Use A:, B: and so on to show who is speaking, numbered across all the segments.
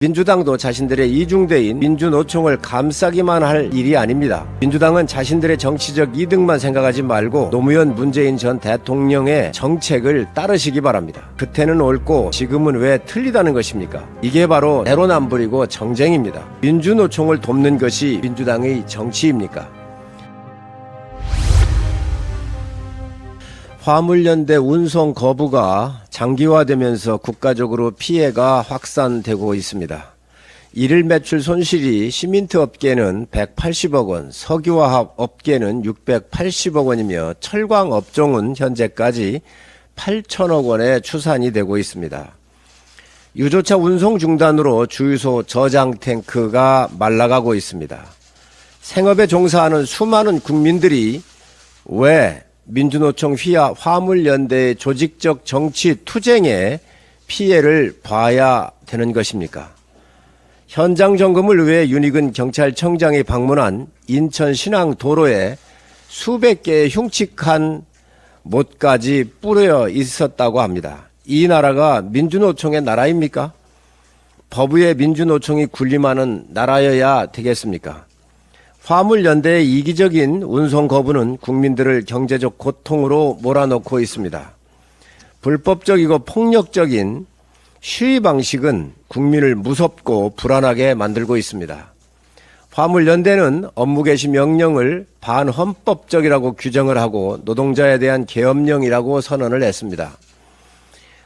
A: 민주당도 자신들의 이중대인 민주노총을 감싸기만 할 일이 아닙니다. 민주당은 자신들의 정치적 이득만 생각하지 말고 노무현 문재인 전 대통령의 정책을 따르시기 바랍니다. 그때는 옳고 지금은 왜 틀리다는 것입니까? 이게 바로 내로남불이고 정쟁입니다. 민주노총을 돕는 것이 민주당의 정치입니까? 화물연대 운송 거부가 장기화되면서 국가적으로 피해가 확산되고 있습니다. 일일 매출 손실이 시멘트 업계는 180억 원, 석유화학 업계는 680억 원이며 철강 업종은 현재까지 8천억 원의 추산이 되고 있습니다. 유조차 운송 중단으로 주유소 저장 탱크가 말라가고 있습니다. 생업에 종사하는 수많은 국민들이 왜 민주노총 휘하 화물연대의 조직적 정치 투쟁에 피해를 봐야 되는 것입니까? 현장 점검을 위해 윤희근 경찰청장이 방문한 인천 신항도로에 수백 개의 흉측한 못까지 뿌려 있었다고 합니다. 이 나라가 민주노총의 나라입니까? 법위에 민주노총이 군림하는 나라여야 되겠습니까? 화물연대의 이기적인 운송 거부는 국민들을 경제적 고통으로 몰아넣고 있습니다. 불법적이고 폭력적인 시위 방식은 국민을 무섭고 불안하게 만들고 있습니다. 화물연대는 업무 개시 명령을 반헌법적이라고 규정을 하고 노동자에 대한 계엄령이라고 선언을 했습니다.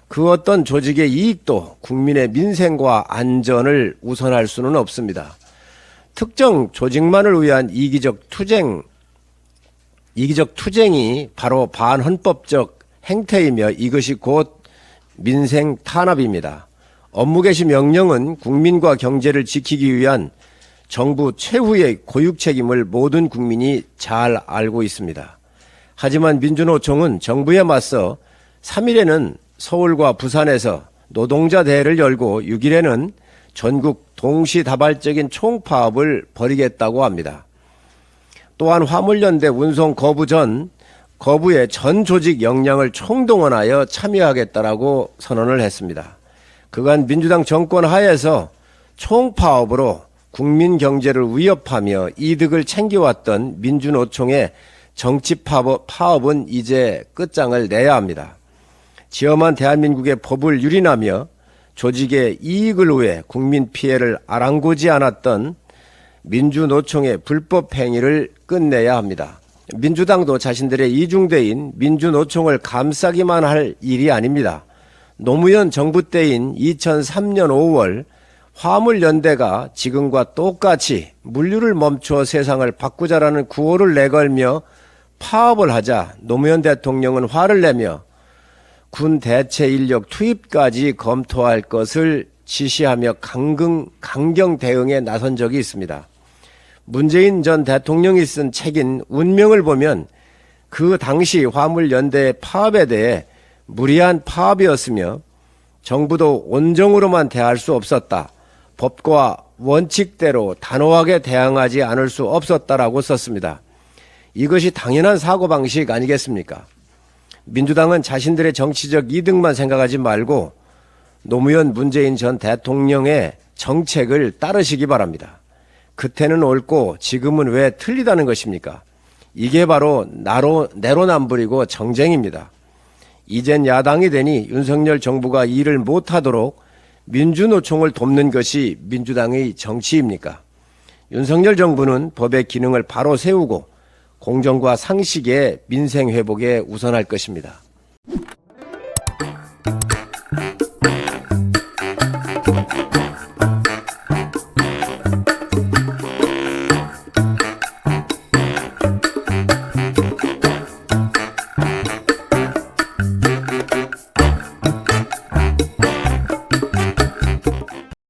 A: 그 어떤 조직의 이익도 국민의 민생과 안전을 우선할 수는 없습니다. 특정 조직만을 위한 이기적 투쟁이 바로 반헌법적 행태이며 이것이 곧 민생 탄압입니다. 업무 개시 명령은 국민과 경제를 지키기 위한 정부 최후의 고유 책임을 모든 국민이 잘 알고 있습니다. 하지만 민주노총은 정부에 맞서 3일에는 서울과 부산에서 노동자 대회를 열고 6일에는 전국 동시다발적인 총파업을 벌이겠다고 합니다. 또한 화물연대 운송 거부의 전 조직 역량을 총동원하여 참여하겠다라고 선언을 했습니다. 그간 민주당 정권 하에서 총파업으로 국민 경제를 위협하며 이득을 챙겨왔던 민주노총의 정치 파업은 이제 끝장을 내야 합니다. 지엄한 대한민국의 법을 유린하며 조직의 이익을 위해 국민 피해를 아랑곳이 않았던 민주노총의 불법 행위를 끝내야 합니다. 민주당도 자신들의 이중대인 민주노총을 감싸기만 할 일이 아닙니다. 노무현 정부 때인 2003년 5월 화물연대가 지금과 똑같이 물류를 멈춰 세상을 바꾸자라는 구호를 내걸며 파업을 하자 노무현 대통령은 화를 내며 군 대체 인력 투입까지 검토할 것을 지시하며 강경 대응에 나선 적이 있습니다. 문재인 전 대통령이 쓴 책인 운명을 보면 그 당시 화물연대의 파업에 대해 무리한 파업이었으며 정부도 온정으로만 대할 수 없었다. 법과 원칙대로 단호하게 대응하지 않을 수 없었다라고 썼습니다. 이것이 당연한 사고방식 아니겠습니까? 민주당은 자신들의 정치적 이득만 생각하지 말고 노무현 문재인 전 대통령의 정책을 따르시기 바랍니다. 그때는 옳고 지금은 왜 틀리다는 것입니까? 이게 바로 내로남불이고 정쟁입니다. 이젠 야당이 되니 윤석열 정부가 일을 못하도록 민주노총을 돕는 것이 민주당의 정치입니까? 윤석열 정부는 법의 기능을 바로 세우고 공정과 상식의 민생 회복에 우선할 것입니다.